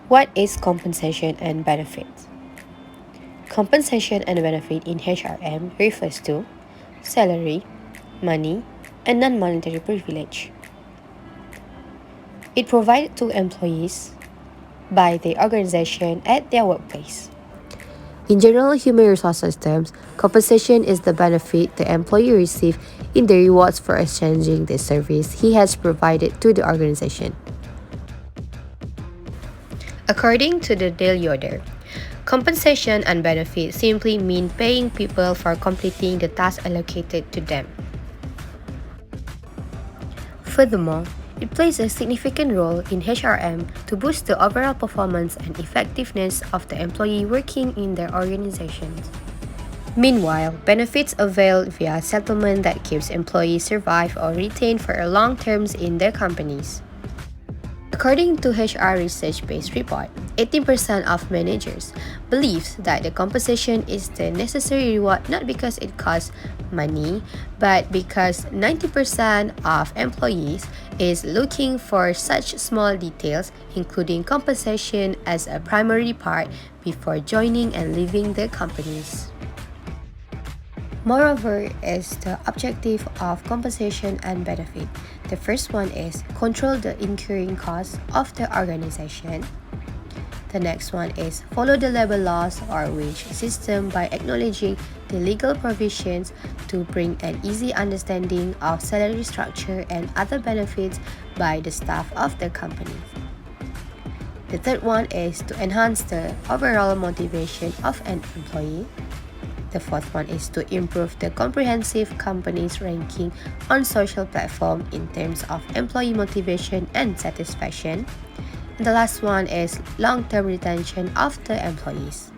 What is compensation and benefit? Compensation and benefit in HRM refers to salary, money, and non-monetary privilege. It provided to employees by the organization at their workplace. In general human resources terms, compensation is the benefit the employee receives in the rewards for exchanging the service he has provided to the organization. According to the daily order, compensation and benefit simply mean paying people for completing the task allocated to them. Furthermore, it plays a significant role in HRM to boost the overall performance and effectiveness of the employee working in their organizations. Meanwhile, benefits availed via settlement that keeps employees survive or retain for a long terms in their companies. According to HR research-based report, 18% of managers believes that the compensation is the necessary reward not because it costs money, but because 90% of employees is looking for such small details, including compensation as a primary part before joining and leaving the companies. Moreover, is the objective of compensation and benefit. The first one is control the incurring costs of the organization. The next one is follow the labor laws or wage system by acknowledging the legal provisions to bring an easy understanding of salary structure and other benefits by the staff of the company. The third one is to enhance the overall motivation of an employee. The fourth one is to improve the comprehensive company's ranking on social platform in terms of employee motivation and satisfaction. And the last one is long-term retention of the employees.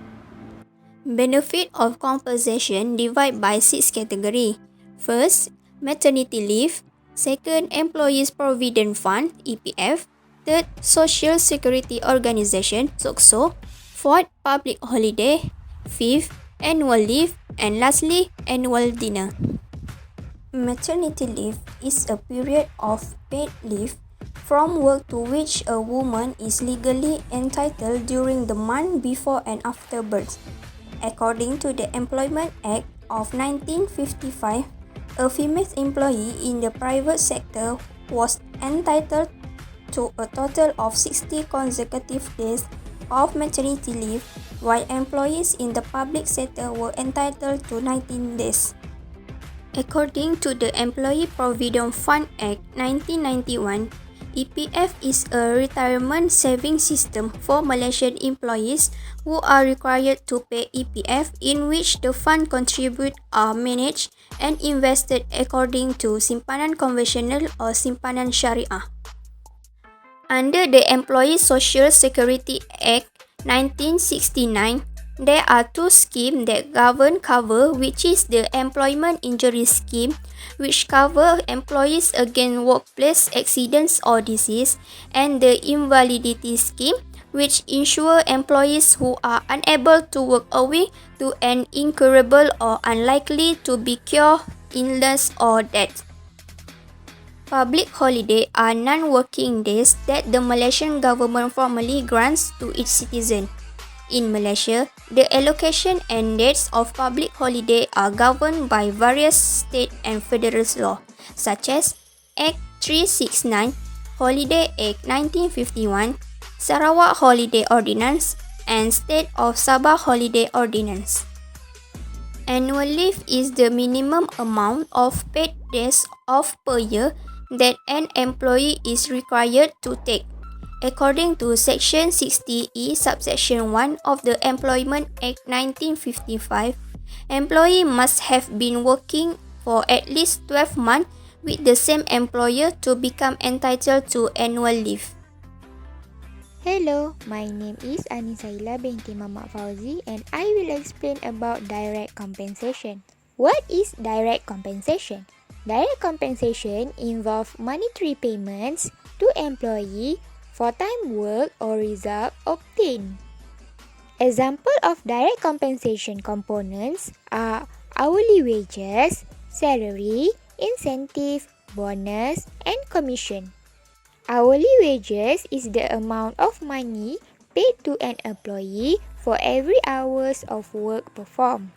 Benefit of compensation divide by 6 category. First, maternity leave. Second, employees provident fund (EPF). Third, social security organization (SOCSO). Fourth, public holiday. Fifth, annual leave. And lastly, annual dinner. Maternity leave is a period of paid leave from work to which a woman is legally entitled during the month before and after birth. According to the Employment Act of 1955, a female employee in the private sector was entitled to a total of 60 consecutive days of maternity leave, while employees in the public sector were entitled to 19 days. According to the Employee Provident Fund Act 1991, EPF is a retirement saving system for Malaysian employees who are required to pay EPF, in which the fund contribute are managed and invested according to simpanan konvensional or simpanan syariah. Under the Employee Social Security Act 1969, there are two schemes that govern cover, which is the Employment Injury Scheme, which cover employees against workplace accidents or disease, and the Invalidity Scheme, which ensure employees who are unable to work owing to an incurable or unlikely to be cured illness or death. Public holiday are non-working days that the Malaysian government formally grants to its citizens. In Malaysia, the allocation and dates of public holiday are governed by various state and federal law, such as Act 369, Holiday Act 1951, Sarawak Holiday Ordinance, and State of Sabah Holiday Ordinance. Annual leave is the minimum amount of paid days off per year that an employee is required to take. According to Section 60E subsection 1 of the Employment Act 1955, employee must have been working for at least 12 months with the same employer to become entitled to annual leave. Hello, my name is Sahila Binti Faudzi and I will explain about direct compensation. What is direct compensation? Direct compensation involves monetary payments to employee for time work or result obtained. Example of direct compensation components are hourly wages, salary, incentive, bonus, and commission. Hourly wages is the amount of money paid to an employee for every hours of work performed.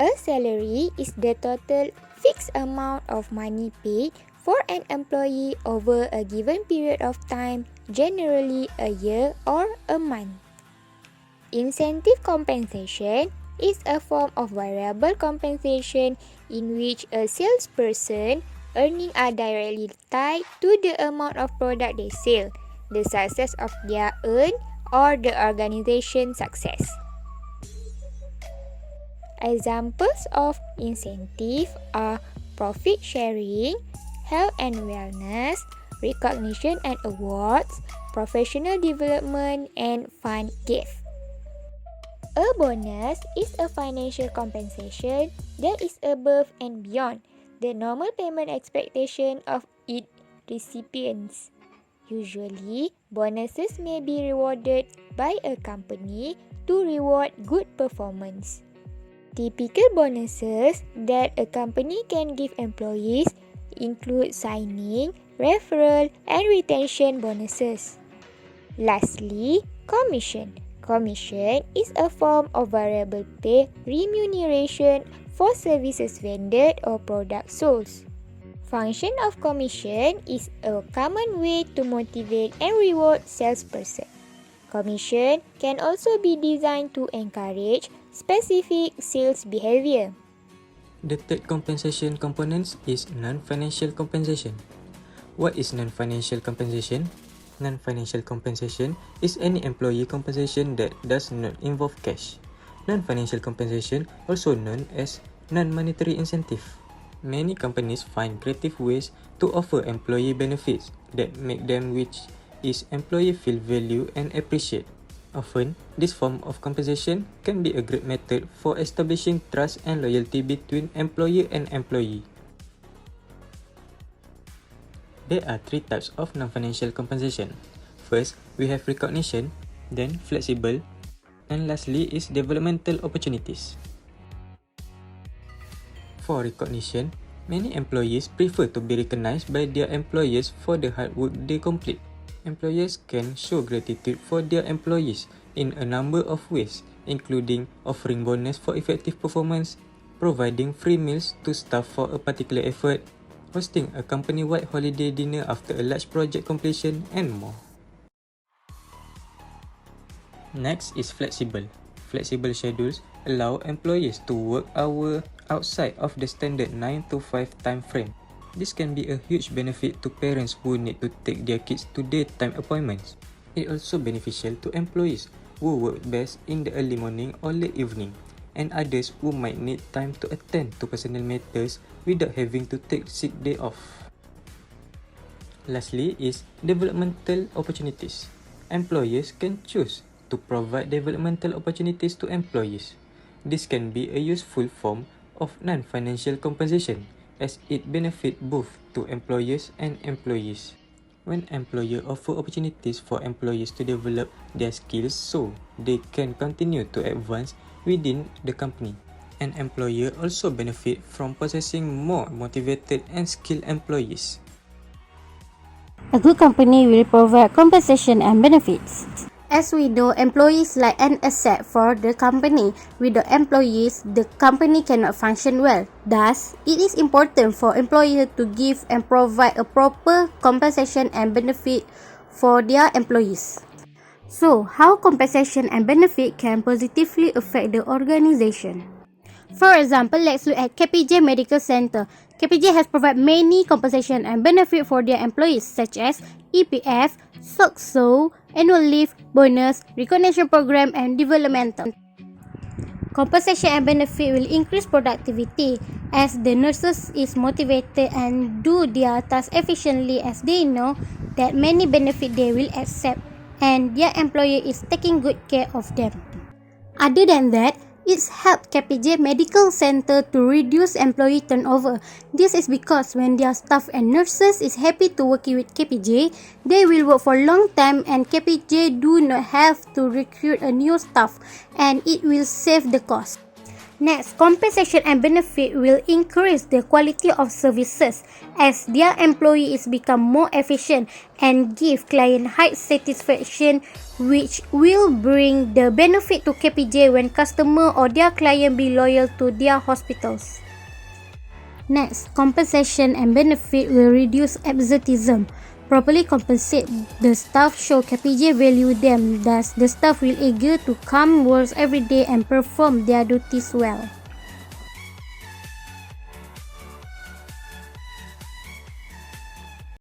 A salary is the total fixed amount of money paid for an employee over a given period of time, generally a year or a month. Incentive compensation is a form of variable compensation in which a salesperson earnings are directly tied to the amount of product they sell, the success of their earn, or the organization's success. Examples of incentive are profit sharing, health and wellness, recognition and awards, professional development, and fund gift. A bonus is a financial compensation that is above and beyond the normal payment expectation of its recipients. Usually, bonuses may be rewarded by a company to reward good performance. Typical bonuses that a company can give employees include signing, referral, and retention bonuses. Lastly, commission. Commission is a form of variable pay remuneration for services vended or products sold. Function of commission is a common way to motivate and reward salesperson. Commission can also be designed to encourage specific sales behavior. The third compensation component is non-financial compensation. What is non-financial compensation? Non-financial compensation is any employee compensation that does not involve cash. Non-financial compensation, also known as non-monetary incentive. Many companies find creative ways to offer employee benefits that make them which is employee feel valued and appreciate. Often, this form of compensation can be a great method for establishing trust and loyalty between employer and employee. There are three types of non-financial compensation. First, we have recognition, then flexible, and lastly is developmental opportunities. For recognition, many employees prefer to be recognized by their employers for the hard work they complete. Employers can show gratitude for their employees in a number of ways, including offering bonus for effective performance, providing free meals to staff for a particular effort, hosting a company-wide holiday dinner after a large project completion, and more. Next is flexible. Flexible schedules allow employees to work hours outside of the standard 9 to 5 time frame. This can be a huge benefit to parents who need to take their kids to daytime appointments. It also beneficial to employees who work best in the early morning or late evening, and others who might need time to attend to personal matters without having to take sick day off. Lastly is developmental opportunities. Employers can choose to provide developmental opportunities to employees. This can be a useful form of non-financial compensation as it benefits both to employers and employees. When employers offer opportunities for employees to develop their skills so they can continue to advance within the company, an employer also benefit from possessing more motivated and skilled employees. A good company will provide compensation and benefits. As we know, employees like an asset for the company. Without employees, the company cannot function well. Thus, it is important for employers to give and provide a proper compensation and benefit for their employees. So, how compensation and benefit can positively affect the organization? For example, let's look at KPJ Medical Center. KPJ has provided many compensation and benefit for their employees such as EPF, SOCSO, annual leave, bonus, recognition program, and developmental. Compensation and benefit will increase productivity as the nurses is motivated and do their tasks efficiently as they know that many benefit they will accept and their employer is taking good care of them. Other than that, it's helped KPJ Medical Center to reduce employee turnover. This is because when their staff and nurses is happy to working with KPJ, they will work for a long time and KPJ do not have to recruit a new staff and it will save the cost. Next, compensation and benefit will increase the quality of services as their employees become more efficient and give client high satisfaction, which will bring the benefit to KPJ when customer or their client be loyal to their hospitals. Next, compensation and benefit will reduce absenteeism. Properly compensate the staff show KPJ value them, thus the staff will eager to come work every day and perform their duties well.